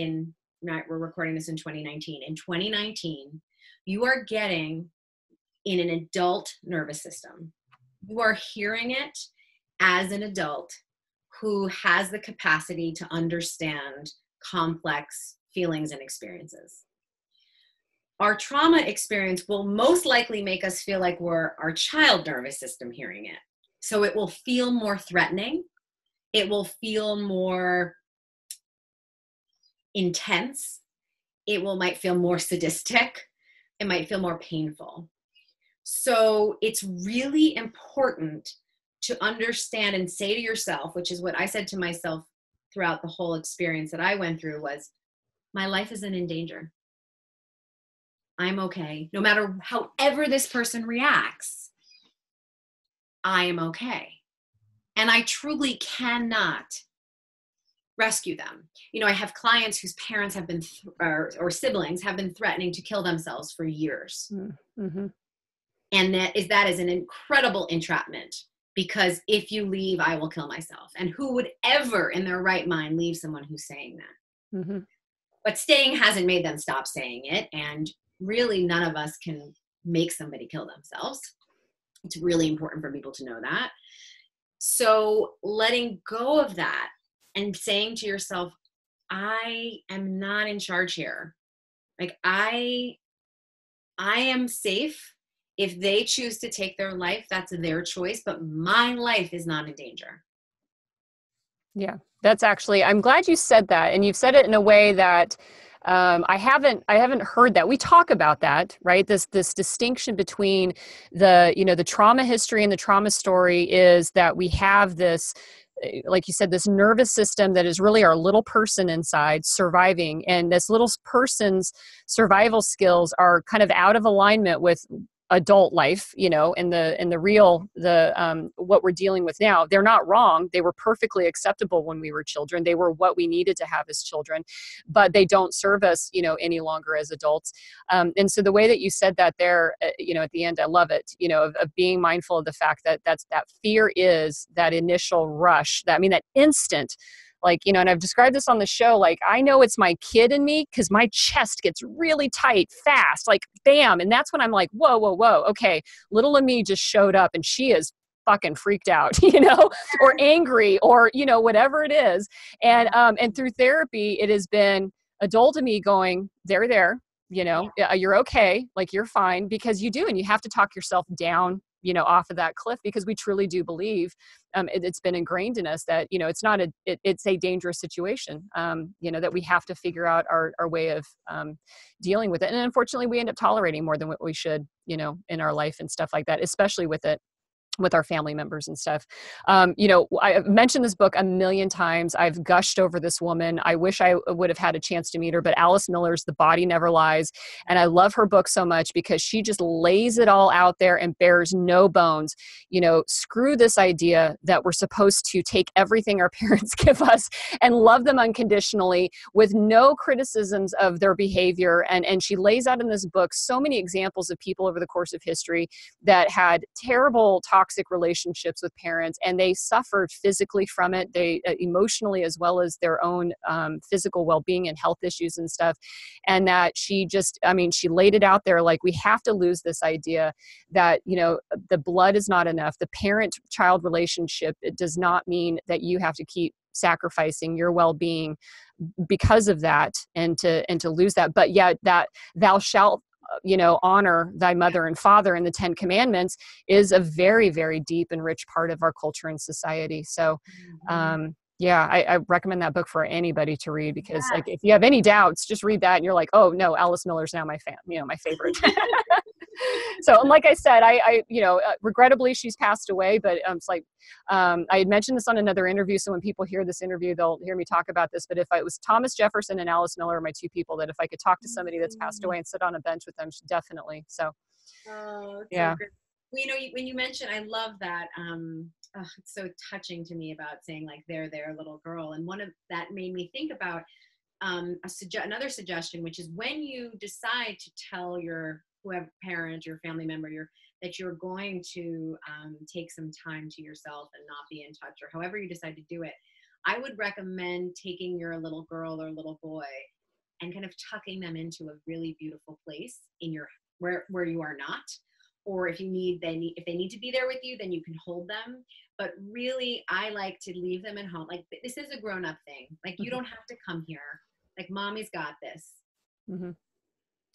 we're recording this in 2019. In 2019, you are getting in an adult nervous system. You are hearing it as an adult who has the capacity to understand complex feelings and experiences. Our trauma experience will most likely make us feel like we're our child nervous system hearing it. So it will feel more threatening. It will feel more intense. It might feel more sadistic. It might feel more painful. So it's really important to understand and say to yourself, which is what I said to myself throughout the whole experience that I went through, was, my life isn't in danger. I'm okay. No matter however this person reacts, I am okay. And I truly cannot rescue them. I have clients whose parents have been, or siblings have been threatening to kill themselves for years. Mm-hmm. And that is an incredible entrapment, because if you leave, I will kill myself. And who would ever in their right mind leave someone who's saying that? Mm-hmm. But staying hasn't made them stop saying it. And really, none of us can make somebody kill themselves. It's really important for people to know that. So letting go of that and saying to yourself, I am not in charge here. Like, I am safe. If they choose to take their life, that's their choice, but my life is not in danger. Yeah, that's actually, I'm glad you said that. And you've said it in a way that I haven't heard that. We talk about that, right? This distinction between the trauma history and the trauma story is that we have this, like you said, this nervous system that is really our little person inside surviving. And this little person's survival skills are kind of out of alignment with adult life, and the real, what we're dealing with now. They're not wrong. They were perfectly acceptable when we were children. They were what we needed to have as children, but they don't serve us, any longer as adults. And so the way that you said that there, at the end, I love it, of being mindful of the fact that that fear is that initial rush, that instant Like, and I've described this on the show, like, I know it's my kid in me because my chest gets really tight fast, like, bam. And that's when I'm like, whoa, whoa, whoa. Okay. Little of me just showed up and she is fucking freaked out, or angry, or, whatever it is. And through therapy, it has been adult of me going, there, you're okay. Like, you're fine, because you do. And you have to talk yourself down, off of that cliff, because we truly do believe, it's been ingrained in us that, it's not it's a dangerous situation, that we have to figure out our way of dealing with it. And unfortunately, we end up tolerating more than what we should, in our life and stuff like that, especially with our family members and stuff. I've mentioned this book a million times. I've gushed over this woman. I wish I would have had a chance to meet her, but Alice Miller's The Body Never Lies. And I love her book so much because she just lays it all out there and bears no bones. Screw this idea that we're supposed to take everything our parents give us and love them unconditionally with no criticisms of their behavior. And she lays out in this book so many examples of people over the course of history that had terrible toxic relationships with parents, and they suffered physically from it, they emotionally, as well as their own physical well-being and health issues and stuff. And that she laid it out there, like, we have to lose this idea that, the blood is not enough. The parent-child relationship, it does not mean that you have to keep sacrificing your well-being because of that, and to lose that. But yet that thou shalt honor thy mother and father in the 10 Commandments is a very, very deep and rich part of our culture and society. So, I recommend that book for anybody to read, because like, if you have any doubts, just read that and you're like, oh no, Alice Miller's now my favorite. So, and like I said, regrettably she's passed away, but it's like, I had mentioned this on another interview. So when people hear this interview, they'll hear me talk about this. But if it was Thomas Jefferson and Alice Miller are my two people that if I could talk to somebody that's passed away and sit on a bench with them, definitely. So, yeah. So good. Well, when you mentioned, I love that. It's so touching to me about saying, like, there, little girl. And one of that made me think about another suggestion, which is when you decide to tell your whoever parent, your family member, that you're going to take some time to yourself and not be in touch, or however you decide to do it, I would recommend taking your little girl or little boy and kind of tucking them into a really beautiful place in your where you are not. Or if they need to be there with you, then you can hold them. But really, I like to leave them at home. Like, this is a grown-up thing. Like, you don't have to come here. Like, mommy's got this. Mm-hmm.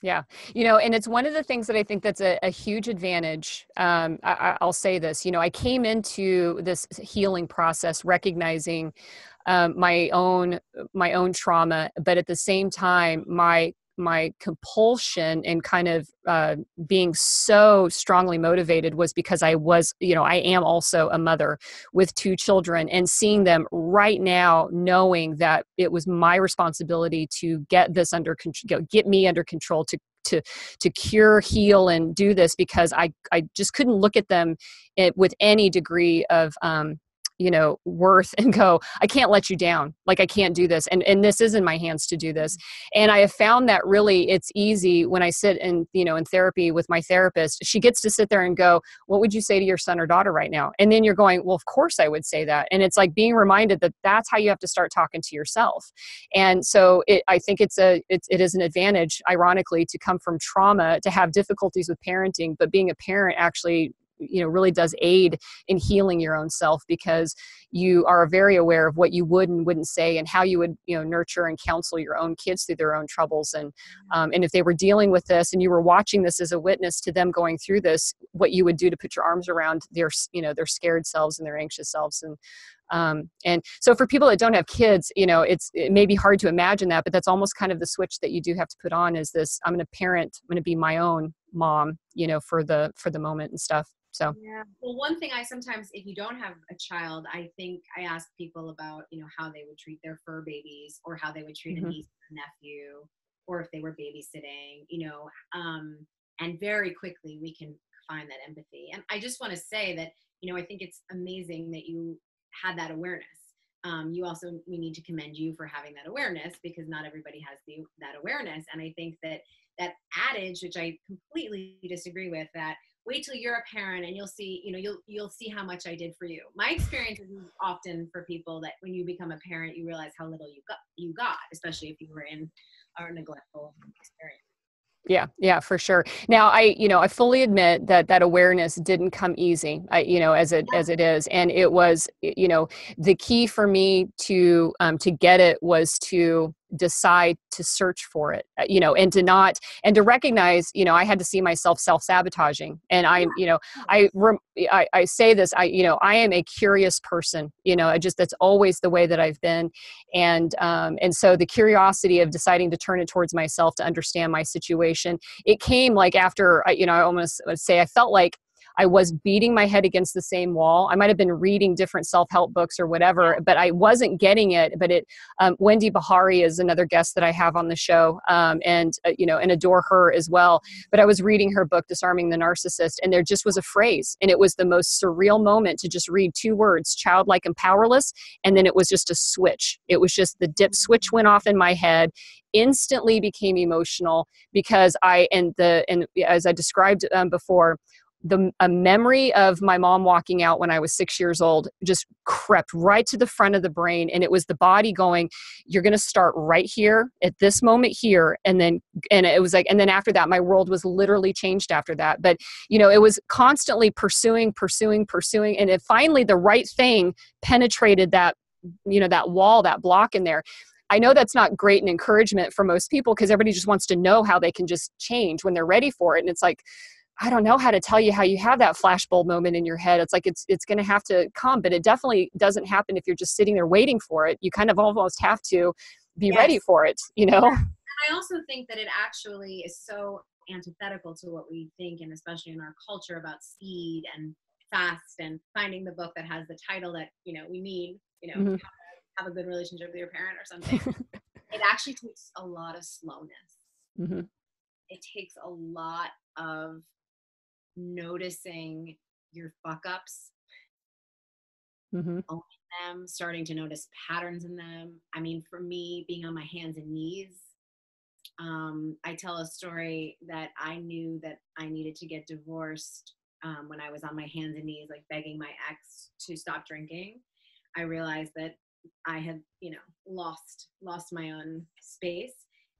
Yeah. And it's one of the things that I think that's a huge advantage. I'll say this, I came into this healing process recognizing my own trauma, but at the same time, my compulsion and kind of being so strongly motivated was because I was, I am also a mother with two children, and seeing them right now, knowing that it was my responsibility to get this under control, get me under control, to cure, heal, and do this, because I just couldn't look at them with any degree of worth and go, I can't let you down. Like, I can't do this. And this is in my hands to do this. And I have found that really it's easy when I sit in therapy with my therapist, she gets to sit there and go, what would you say to your son or daughter right now? And then you're going, well, of course I would say that. And it's like being reminded that that's how you have to start talking to yourself. And so I think it is an advantage, ironically, to come from trauma, to have difficulties with parenting, but being a parent actually really does aid in healing your own self, because you are very aware of what you would and wouldn't say, and how you would, nurture and counsel your own kids through their own troubles. And if they were dealing with this and you were watching this as a witness to them going through this, what you would do to put your arms around their scared selves and their anxious selves. And so for people that don't have kids, it may be hard to imagine that, but that's almost kind of the switch that you do have to put on, is this, I'm going to be my own mom, for the moment and stuff. So, yeah. Well, one thing I sometimes, if you don't have a child, I think I ask people about, how they would treat their fur babies, or how they would treat a niece or nephew, or if they were babysitting, and very quickly we can find that empathy. And I just want to say that, I think it's amazing that you had that awareness. We need to commend you for having that awareness, because not everybody has that awareness. And I think that adage, which I completely disagree with, that wait till you're a parent and you'll see, you'll see how much I did for you. My experience is often for people that when you become a parent, you realize how little you got, especially if you were in a neglectful experience. Yeah, for sure. Now, I fully admit that awareness didn't come easy, as it is. And it was, the key for me to get it was to decide to search for it, and to recognize, I had to see myself self-sabotaging. And I say this, I am a curious person, that's always the way that I've been. And so the curiosity of deciding to turn it towards myself to understand my situation, it came like after, I almost would say I felt like I was beating my head against the same wall. I might have been reading different self-help books or whatever, but I wasn't getting it. But Wendy Bahari is another guest that I have on the show, and adore her as well. But I was reading her book, Disarming the Narcissist, and there just was a phrase, and it was the most surreal moment to just read two words, childlike and powerless. And then it was just a switch. It was just the dip switch went off in my head, instantly became emotional because as I described before, a memory of my mom walking out when I was 6 years old just crept right to the front of the brain. And it was the body going, you're going to start right here at this moment here. And it was like, and then after that, my world was literally changed after that. But, it was constantly pursuing. And it finally, the right thing penetrated that wall, that block in there. I know that's not great an encouragement for most people because everybody just wants to know how they can just change when they're ready for it. And it's like, I don't know how to tell you how you have that flashbulb moment in your head. It's like, it's going to have to come, but it definitely doesn't happen if you're just sitting there waiting for it. You kind of almost have to be ready for it, Yeah. And I also think that it actually is so antithetical to what we think, and especially in our culture, about speed and fast and finding the book that has the title that, we need, how to have a good relationship with your parent or something. It actually takes a lot of slowness. Mm-hmm. It takes a lot of noticing your fuck ups, owning them, starting to notice patterns in them. I mean, for me, being on my hands and knees, I tell a story that I knew that I needed to get divorced when I was on my hands and knees, like begging my ex to stop drinking. I realized that I had, lost my own space.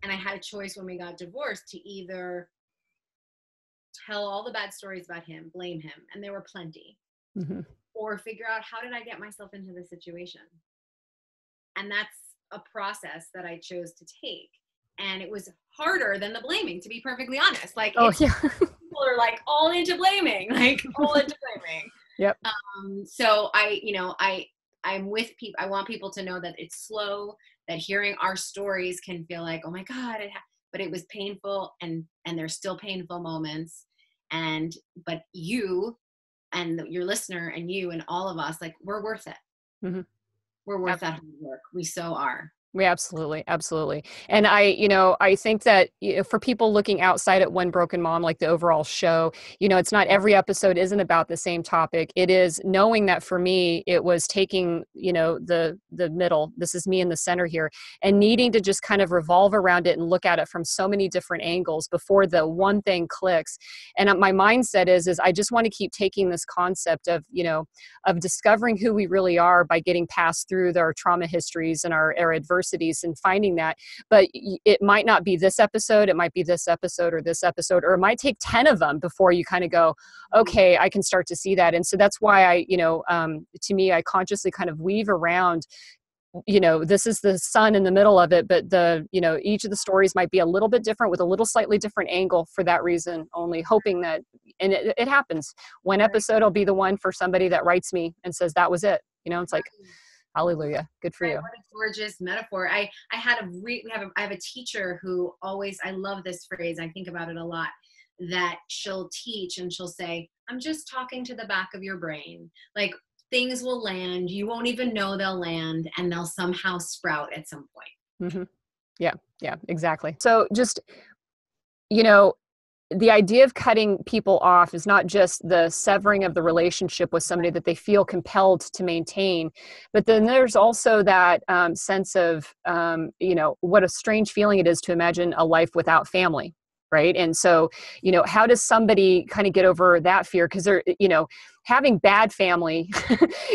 And I had a choice when we got divorced to either tell all the bad stories about him, blame him, and there were plenty, or figure out how did I get myself into this situation. And that's a process that I chose to take. And it was harder than the blaming, to be perfectly honest. Like, people are like all into blaming, Yep. So I'm with people. I want people to know that it's slow, that hearing our stories can feel like, oh my God, but it was painful, and there's still painful moments. But you and your listener and you and all of us, like, we're worth it. We're worth that hard work. We so are. We absolutely. And I think that for people looking outside at One Broken Mom, like the overall show, it's not every episode isn't about the same topic. It is knowing that for me, it was taking, the middle, this is me in the center here, and needing to just kind of revolve around it and look at it from so many different angles before the one thing clicks. And my mindset is I just want to keep taking this concept of, of discovering who we really are by getting past through our trauma histories and our adversities and finding that. But it might not be this episode, it might be this episode or this episode, or it might take 10 of them before you kind of go, okay, I can start to see that. And so that's why to me, I consciously kind of weave around, this is the sun in the middle of it, but each of the stories might be a little bit different with a little slightly different angle for that reason, only hoping that, and it happens. One episode will be the one for somebody that writes me and says, that was it. It's like, hallelujah. Good for you. What a gorgeous metaphor. I have a teacher who always, I love this phrase. I think about it a lot, that she'll teach and she'll say, I'm just talking to the back of your brain. Like, things will land. You won't even know they'll land, and they'll somehow sprout at some point. Yeah, exactly. So just, the idea of cutting people off is not just the severing of the relationship with somebody that they feel compelled to maintain, but then there's also that sense of, what a strange feeling it is to imagine a life without family. right? And so, how does somebody kind of get over that fear? Because they're, having bad family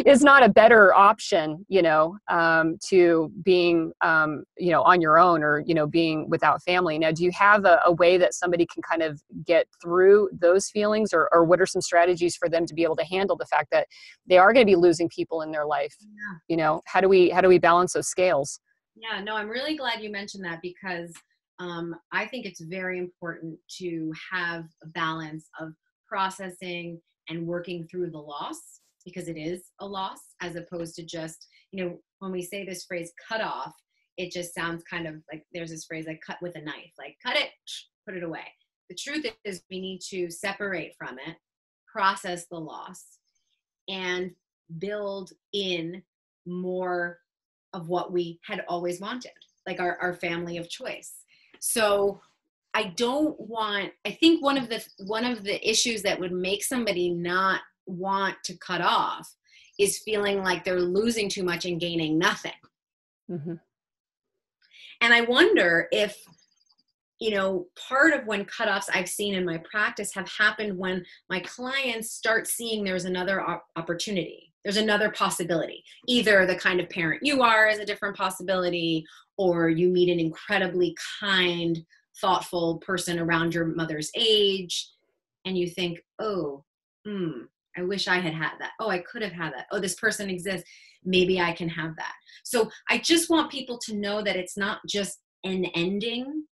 is not a better option, to being, on your own, or, being without family. Now, do you have a way that somebody can kind of get through those feelings, or what are some strategies for them to be able to handle the fact that they are going to be losing people in their life? Yeah. How do we balance those scales? Yeah, no, I'm really glad you mentioned that, because I think it's very important to have a balance of processing and working through the loss, because it is a loss, as opposed to just, when we say this phrase cut off, it just sounds kind of like there's this phrase like cut with a knife, like cut it, put it away. The truth is we need to separate from it, process the loss, and build in more of what we had always wanted, like our family of choice. So I think one of the issues that would make somebody not want to cut off is feeling like they're losing too much and gaining nothing. Mm-hmm. And I wonder if, part of when cutoffs I've seen in my practice have happened when my clients start seeing there's another opportunity. There's another possibility. Either the kind of parent you are is a different possibility, or you meet an incredibly kind, thoughtful person around your mother's age, and you think, oh, I wish I had that. Oh, I could have had that. Oh, this person exists. Maybe I can have that. So I just want people to know that it's not just an ending.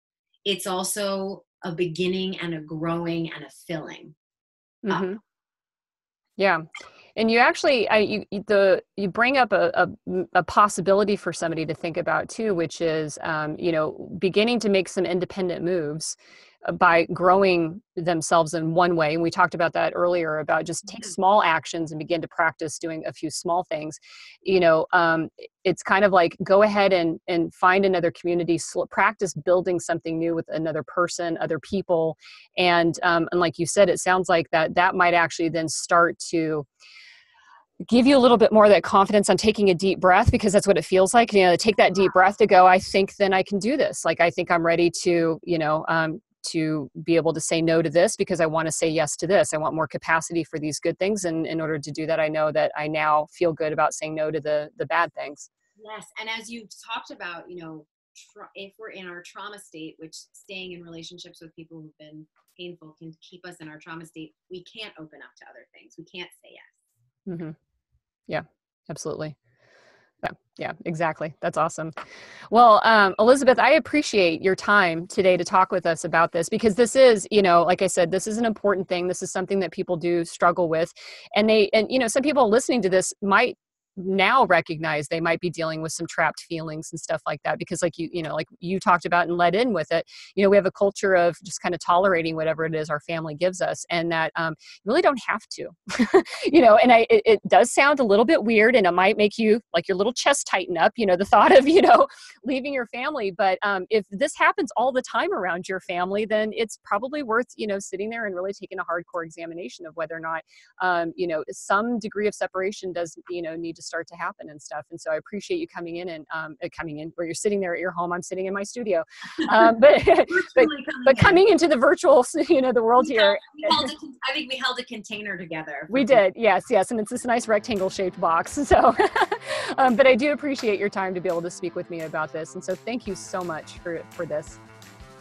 It's also a beginning and a growing and a filling up. Mm-hmm. Yeah. And you actually, you bring up a possibility for somebody to think about too, which is, beginning to make some independent moves by growing themselves in one way. And we talked about that earlier, about just take small actions and begin to practice doing a few small things. It's kind of like, go ahead and find another community, practice building something new with another person, other people. And like you said, it sounds like that might actually then start to give you a little bit more of that confidence on taking a deep breath, because that's what it feels like, take that deep breath to go, I think then I can do this. Like, I think I'm ready to, to be able to say no to this because I want to say yes to this. I want more capacity for these good things. And in order to do that, I know that I now feel good about saying no to the bad things. Yes. And as you talked about, if we're in our trauma state, which staying in relationships with people who've been painful can keep us in our trauma state, we can't open up to other things. We can't say yes. Mm-hmm. Yeah, absolutely. Yeah, exactly. That's awesome. Well, Elizabeth, I appreciate your time today to talk with us about this, because this is, like I said, this is an important thing. This is something that people do struggle with. And some people listening to this might now recognize they might be dealing with some trapped feelings and stuff like that, because like you talked about and led in with it, we have a culture of just kind of tolerating whatever it is our family gives us, and that you really don't have to, and it does sound a little bit weird, and it might make you like your little chest tighten up, the thought of, leaving your family. But if this happens all the time around your family, then it's probably worth, sitting there and really taking a hardcore examination of whether or not, some degree of separation does, need to start to happen and stuff. And so I appreciate you coming in where you're sitting there at your home. I'm sitting in my studio, but coming into the virtual, the world here. I think we held a container together. We did. Yes. And it's this nice rectangle shaped box. So, but I do appreciate your time to be able to speak with me about this. And so thank you so much for this.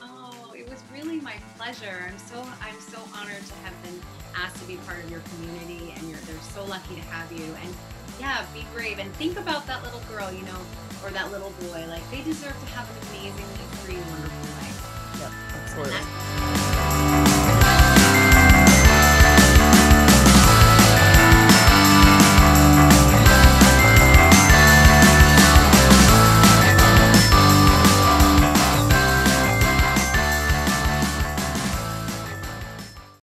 Oh, it was really my pleasure. I'm so honored to have been asked to be part of your community, and they're so lucky to have you. And yeah, be brave and think about that little girl, or that little boy. Like, they deserve to have an amazingly free, wonderful life. Yep, absolutely.